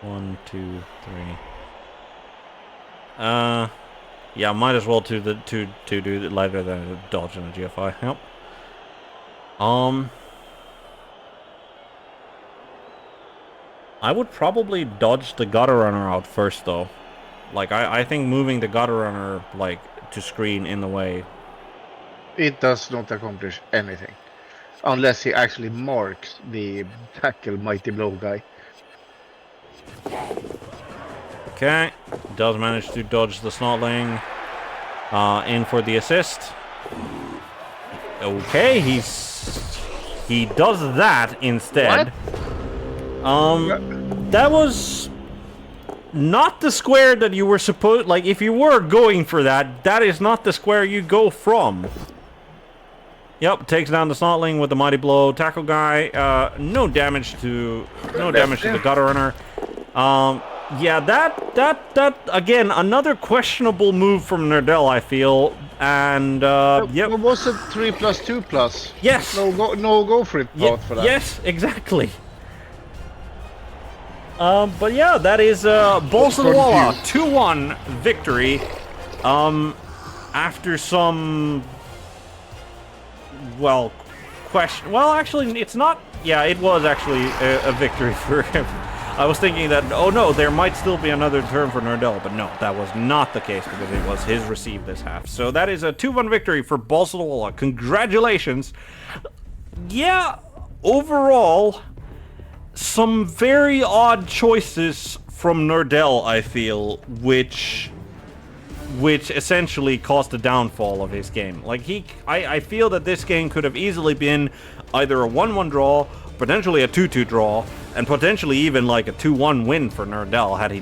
One, 2, 3. Yeah, might as well to do it lighter than a dodge and a GFI. Yep. I would probably dodge the Gutter Runner out first, though. Like, I think moving the Gutter Runner, like, to screen in the way. It does not accomplish anything. Unless he actually marks the tackle Mighty Blow guy. Okay. Does manage to dodge the Snotling. In for the assist. Okay, he does that instead. What? That was not the square that you were supposed... Like, if you were going for that, that is not the square you go from. Yep, takes down the Snotling with the Mighty Blow. Tackle guy, no damage to the Gutter Runner. Yeah, that again, another questionable move from Nurdell, I feel. And yep. What was it? 3+2+? Yes. No go for it for that. Yes, exactly. But yeah, that is BallzTotheWalla 2-1 victory. After some question. Well, actually, it's not. Yeah, it was actually a victory for him. I was thinking that, oh no, there might still be another turn for Nurdell, but no, that was not the case because it was his receive this half. So that is a 2-1 victory for BallzTotheWalla. Congratulations. Yeah, overall, some very odd choices from Nurdell, I feel, which essentially caused the downfall of his game. Like, I feel that this game could have easily been either a 1-1 draw, potentially a 2-2 draw, and potentially even like a 2-1 win for Nurdell had he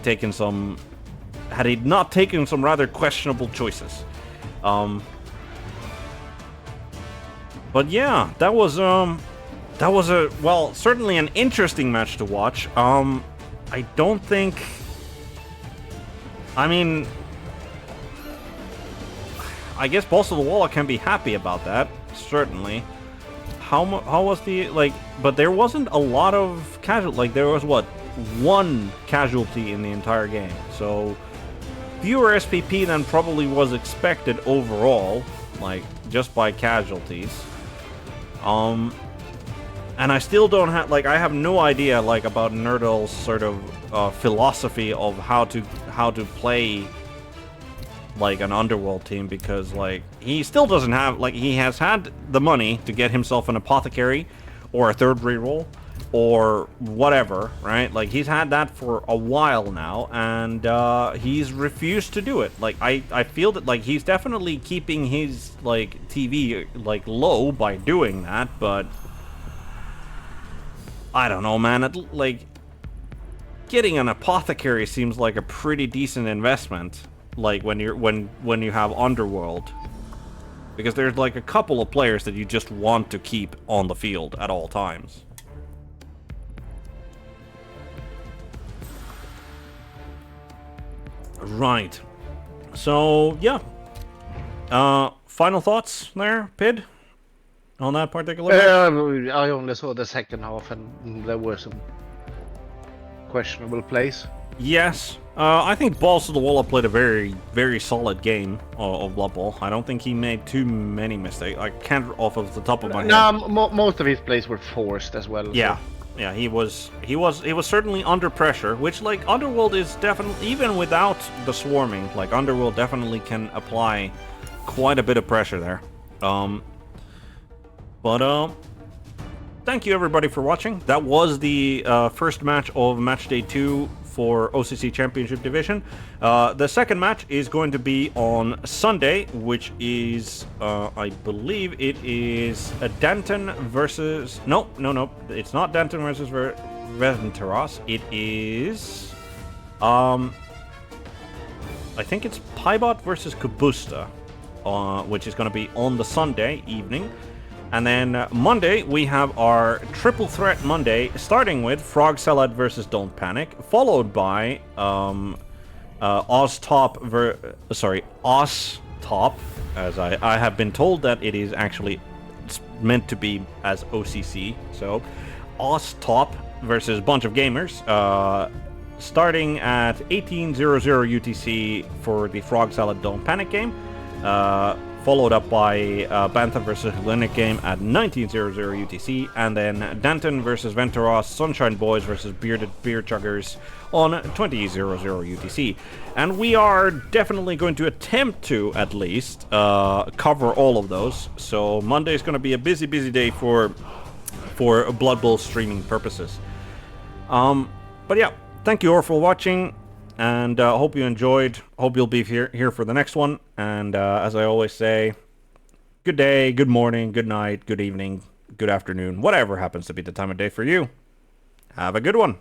not taken some rather questionable choices. But yeah, that was certainly an interesting match to watch. I don't think, I mean, I guess BallzTotheWalla can be happy about that, certainly. how was the, like, but there wasn't a lot of casualty. Like, there was, what, one casualty in the entire game. So, fewer SPP than probably was expected overall, like, just by casualties. And I still don't have, like, I have no idea, like, about Nurdell's sort of philosophy of how to play, like, an Underworld team, because, like, he still doesn't have, like, he has had the money to get himself an apothecary or a third reroll or whatever, right? Like, he's had that for a while now, and he's refused to do it. Like, I feel that, like, he's definitely keeping his, like, TV, like, low by doing that, but I don't know, man. Like, getting an apothecary seems like a pretty decent investment. Like, when you have Underworld, because there's, like, a couple of players that you just want to keep on the field at all times. Right. So, yeah. Final thoughts there, Pid? On that particular match? I only saw the second half, and there were some questionable plays. Yes. I think BallzTotheWalla played a very, very solid game of Blood Bowl. I don't think he made too many mistakes. I can't off of the top of my head. No, most of his plays were forced as well. Yeah. So. Yeah, he was certainly under pressure, which, like, Underworld is definitely, even without the swarming, like, Underworld definitely can apply quite a bit of pressure there. Thank you everybody for watching. That was the first match of match day 2 for OCC Championship Division. The second match is going to be on Sunday, which is, I believe it is a Denton versus... No, it's not Denton versus Venturas. It is... I think it's Pybot versus Kabusta, which is going to be on the Sunday evening. And then Monday, we have our Triple Threat Monday, starting with Frog Salad versus Don't Panic, followed by Oz Top, as I have been told that it is actually meant to be as OCC. So, Oz Top versus Bunch of Gamers, starting at 18:00 UTC for the Frog Salad Don't Panic game. Followed up by Bantha versus Hellenic game at 19:00 UTC, and then Danton versus Venturas, Sunshine Boys versus Bearded Beer Chuggers on 20:00 UTC. And we are definitely going to attempt to, at least, cover all of those. So Monday is going to be a busy day for Blood Bowl streaming purposes. But yeah, thank you all for watching. And hope you enjoyed. Hope you'll be here for the next one. And as I always say, good day, good morning, good night, good evening, good afternoon, whatever happens to be the time of day for you. Have a good one.